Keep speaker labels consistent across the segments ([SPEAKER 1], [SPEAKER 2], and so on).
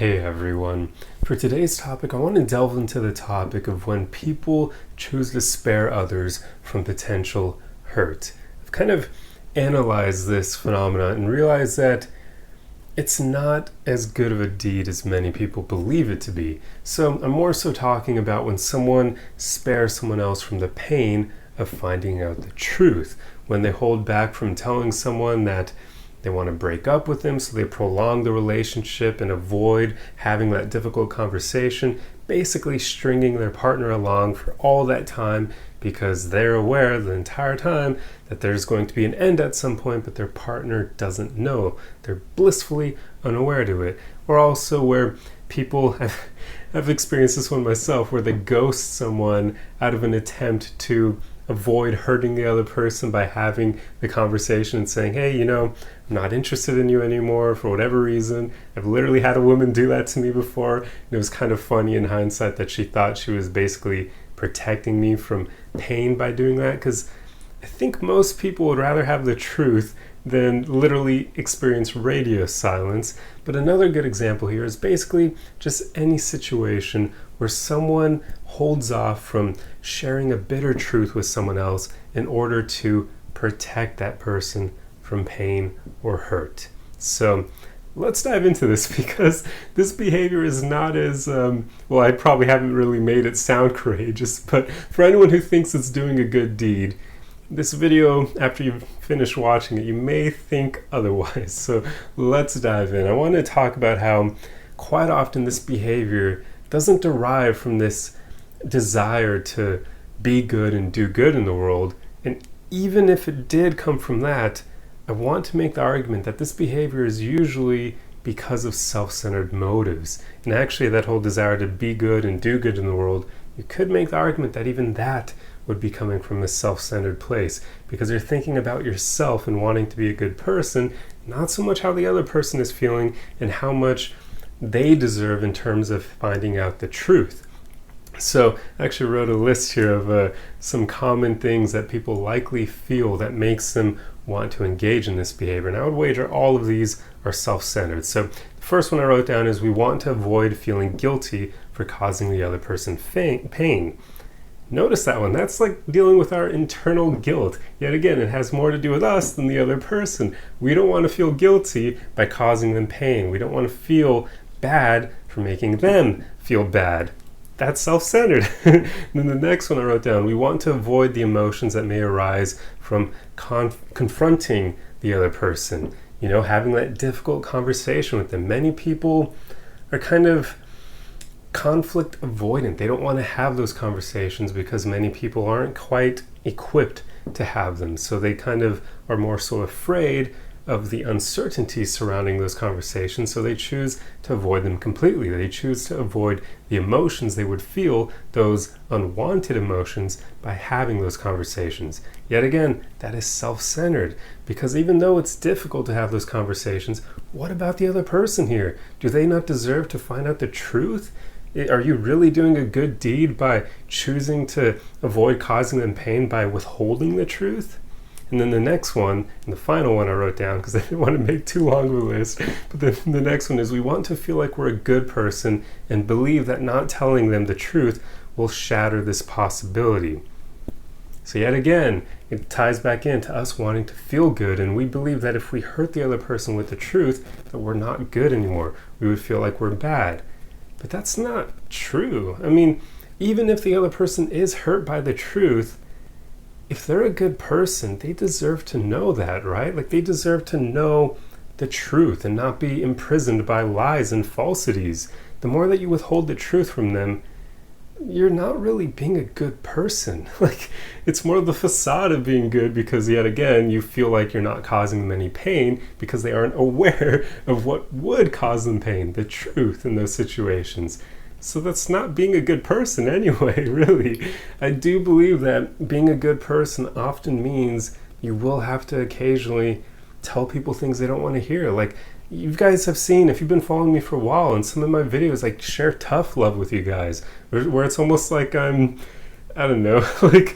[SPEAKER 1] Hey everyone. For today's topic, I want to delve into the topic of when people choose to spare others from potential hurt. I've kind of analyzed this phenomenon and realized that it's not as good of a deed as many people believe it to be. So I'm more so talking about when someone spares someone else from the pain of finding out the truth, when they hold back from telling someone that they want to break up with them, so they prolong the relationship and avoid having that difficult conversation, basically stringing their partner along for all that time because they're aware the entire time that there's going to be an end at some point, but their partner doesn't know. They're blissfully unaware to it. Or also where people, I've experienced this one myself, where they ghost someone out of an attempt to avoid hurting the other person by having the conversation and saying, hey, I'm not interested in you anymore for whatever reason. I've literally had a woman do that to me before, and it was kind of funny in hindsight that she thought she was basically protecting me from pain by doing that, because I think most people would rather have the truth than literally experience radio silence. But another good example here is basically just any situation where someone holds off from sharing a bitter truth with someone else in order to protect that person from pain or hurt. So let's dive into this, because this behavior is not as, I probably haven't really made it sound courageous, but for anyone who thinks it's doing a good deed, this video, after you've finished watching it, you may think otherwise. So let's dive in. I want to talk about how quite often this behavior doesn't derive from this desire to be good and do good in the world. And even if it did come from that, I want to make the argument that this behavior is usually because of self-centered motives. And actually that whole desire to be good and do good in the world, you could make the argument that even that would be coming from a self-centered place, because you're thinking about yourself and wanting to be a good person, not so much how the other person is feeling and how much they deserve in terms of finding out the truth. So I actually wrote a list here of some common things that people likely feel that makes them want to engage in this behavior. And I would wager all of these are self-centered. So the first one I wrote down is we want to avoid feeling guilty for causing the other person pain. Notice that one. That's like dealing with our internal guilt. Yet again, it has more to do with us than the other person. We don't want to feel guilty by causing them pain. We don't want to feel bad for making them feel bad. That's self-centered. And then the next one I wrote down, we want to avoid the emotions that may arise from confronting the other person. Having that difficult conversation with them. Many people are kind of conflict avoidant. They don't want to have those conversations because many people aren't quite equipped to have them. So they kind of are more so afraid of the uncertainty surrounding those conversations, so they choose to avoid them completely. They choose to avoid the emotions they would feel, those unwanted emotions, by having those conversations. Yet again, that is self-centered, because even though it's difficult to have those conversations, what about the other person here? Do they not deserve to find out the truth? Are you really doing a good deed by choosing to avoid causing them pain by withholding the truth? And then the next one, and the final one I wrote down because I didn't want to make too long of a list, but then the next one is we want to feel like we're a good person and believe that not telling them the truth will shatter this possibility. So yet again, it ties back into us wanting to feel good, and we believe that if we hurt the other person with the truth, that we're not good anymore. We would feel like we're bad. But that's not true. I mean, even if the other person is hurt by the truth, if they're a good person, they deserve to know that, right? Like, they deserve to know the truth and not be imprisoned by lies and falsities. The more that you withhold the truth from them, you're not really being a good person. Like, it's more the facade of being good, because yet again, you feel like you're not causing them any pain because they aren't aware of what would cause them pain, the truth in those situations. So that's not being a good person anyway, really. I do believe that being a good person often means you will have to occasionally tell people things they don't want to hear. Like, you guys have seen, if you've been following me for a while, in some of my videos, I share tough love with you guys, where it's almost like I'm, I don't know, like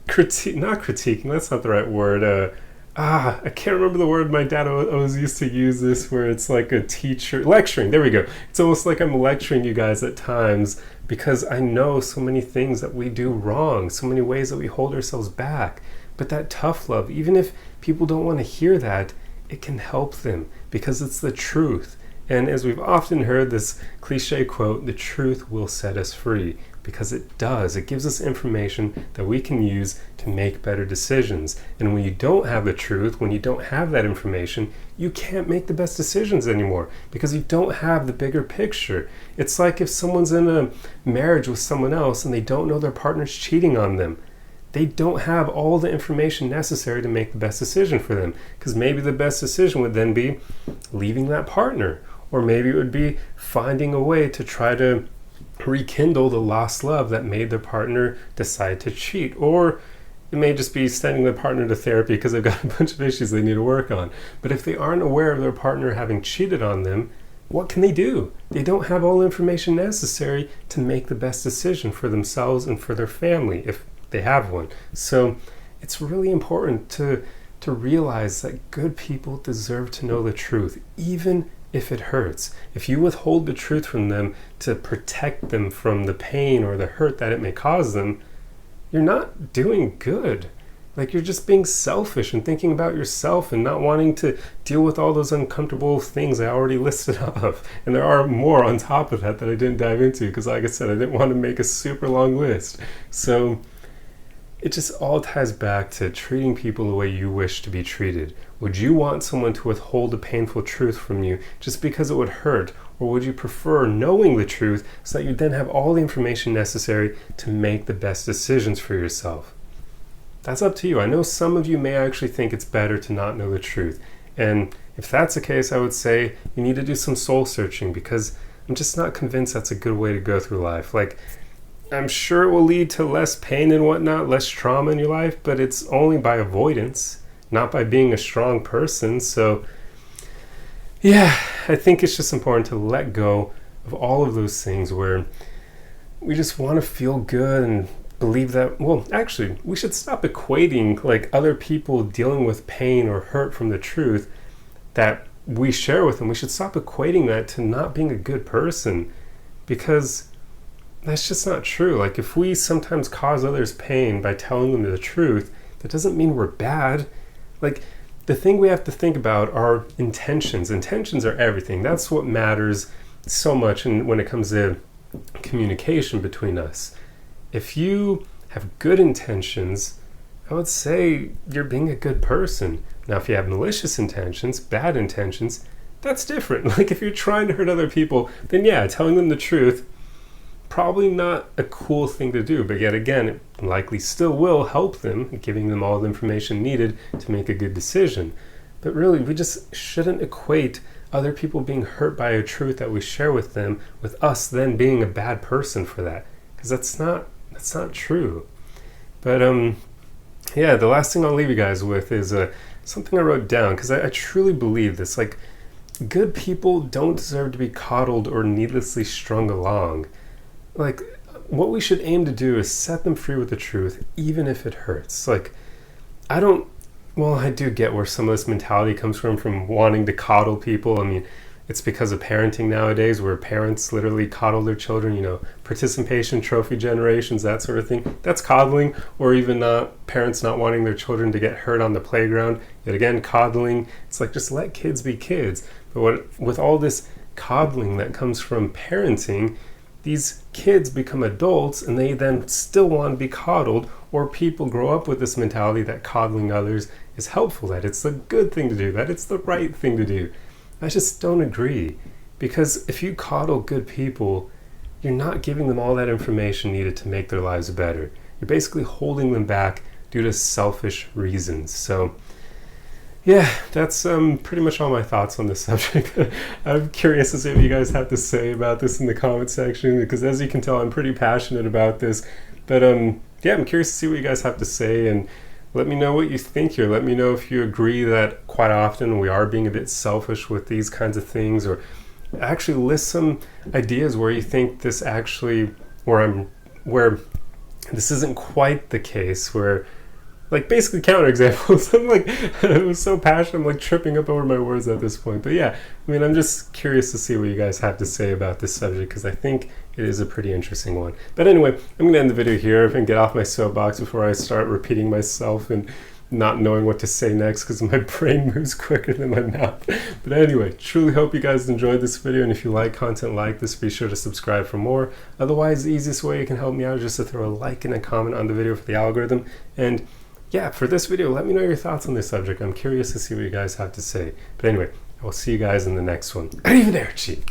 [SPEAKER 1] not critiquing, that's not the right word. I can't remember the word. My dad always used to use this, where it's like a teacher lecturing. There we go. It's almost like I'm lecturing you guys at times, because I know so many things that we do wrong, so many ways that we hold ourselves back. But that tough love, even if people don't want to hear that, it can help them because it's the truth. And as we've often heard this cliche quote, the truth will set us free, because it does. It gives us information that we can use to make better decisions. And when you don't have the truth, when you don't have that information, you can't make the best decisions anymore, because you don't have the bigger picture. It's like if someone's in a marriage with someone else and they don't know their partner's cheating on them. They don't have all the information necessary to make the best decision for them, because maybe the best decision would then be leaving that partner, or maybe it would be finding a way to try to rekindle the lost love that made their partner decide to cheat, or it may just be sending their partner to therapy because they've got a bunch of issues they need to work on. But if they aren't aware of their partner having cheated on them, what can they do? They don't have all the information necessary to make the best decision for themselves and for their family, if they have one. So it's really important to realize that good people deserve to know the truth, even if it hurts. If you withhold the truth from them to protect them from the pain or the hurt that it may cause them, you're not doing good. Like, you're just being selfish and thinking about yourself and not wanting to deal with all those uncomfortable things I already listed off. And there are more on top of that I didn't dive into, because like I said, I didn't want to make a super long list. So it just all ties back to treating people the way you wish to be treated. Would you want someone to withhold a painful truth from you just because it would hurt? Or would you prefer knowing the truth so that you then have all the information necessary to make the best decisions for yourself? That's up to you. I know some of you may actually think it's better to not know the truth. And if that's the case, I would say you need to do some soul searching, because I'm just not convinced that's a good way to go through life. Like, I'm sure it will lead to less pain and whatnot, less trauma in your life, but it's only by avoidance, not by being a strong person. So yeah, I think it's just important to let go of all of those things where we just want to feel good and believe that, well, actually, we should stop equating like other people dealing with pain or hurt from the truth that we share with them. We should stop equating that to not being a good person, because that's just not true. Like, if we sometimes cause others pain by telling them the truth, that doesn't mean we're bad. Like, the thing we have to think about are intentions. Intentions are everything. That's what matters so much when it comes to communication between us. If you have good intentions, I would say you're being a good person. Now, if you have malicious intentions, bad intentions, that's different. Like, if you're trying to hurt other people, then yeah, telling them the truth, probably not a cool thing to do, but yet again, it likely still will help them, giving them all the information needed to make a good decision. But really, we just shouldn't equate other people being hurt by a truth that we share with them with us then being a bad person for that, because that's not true. But yeah, the last thing I'll leave you guys with is something I wrote down, because I truly believe this. Like, good people don't deserve to be coddled or needlessly strung along. Like, what we should aim to do is set them free with the truth, even if it hurts. Like, I do get where some of this mentality comes from wanting to coddle people. I mean, it's because of parenting nowadays, where parents literally coddle their children, participation trophy generations, that sort of thing. That's coddling. Or even parents not wanting their children to get hurt on the playground. Yet again, coddling. It's like, just let kids be kids. But with all this coddling that comes from parenting, these kids become adults and they then still want to be coddled, or people grow up with this mentality that coddling others is helpful, that it's the good thing to do, that it's the right thing to do. I just don't agree, because if you coddle good people, you're not giving them all that information needed to make their lives better. You're basically holding them back due to selfish reasons. So yeah, that's pretty much all my thoughts on this subject. I'm curious to see what you guys have to say about this in the comment section, because as you can tell, I'm pretty passionate about this. But yeah, I'm curious to see what you guys have to say, and let me know what you think here. Let me know if you agree that quite often we are being a bit selfish with these kinds of things, or actually list some ideas where you think this actually, where this isn't quite the case, where like basically counterexamples. I'm like, I was so passionate, I'm like tripping up over my words at this point. But yeah, I mean, I'm just curious to see what you guys have to say about this subject, because I think it is a pretty interesting one. But anyway, I'm going to end the video here and get off my soapbox before I start repeating myself and not knowing what to say next, because my brain moves quicker than my mouth. But anyway, truly hope you guys enjoyed this video, and if you like content like this, be sure to subscribe for more. Otherwise, the easiest way you can help me out is just to throw a like and a comment on the video for the algorithm. And yeah, for this video, let me know your thoughts on this subject. I'm curious to see what you guys have to say. But anyway, I will see you guys in the next one. Arrivederci!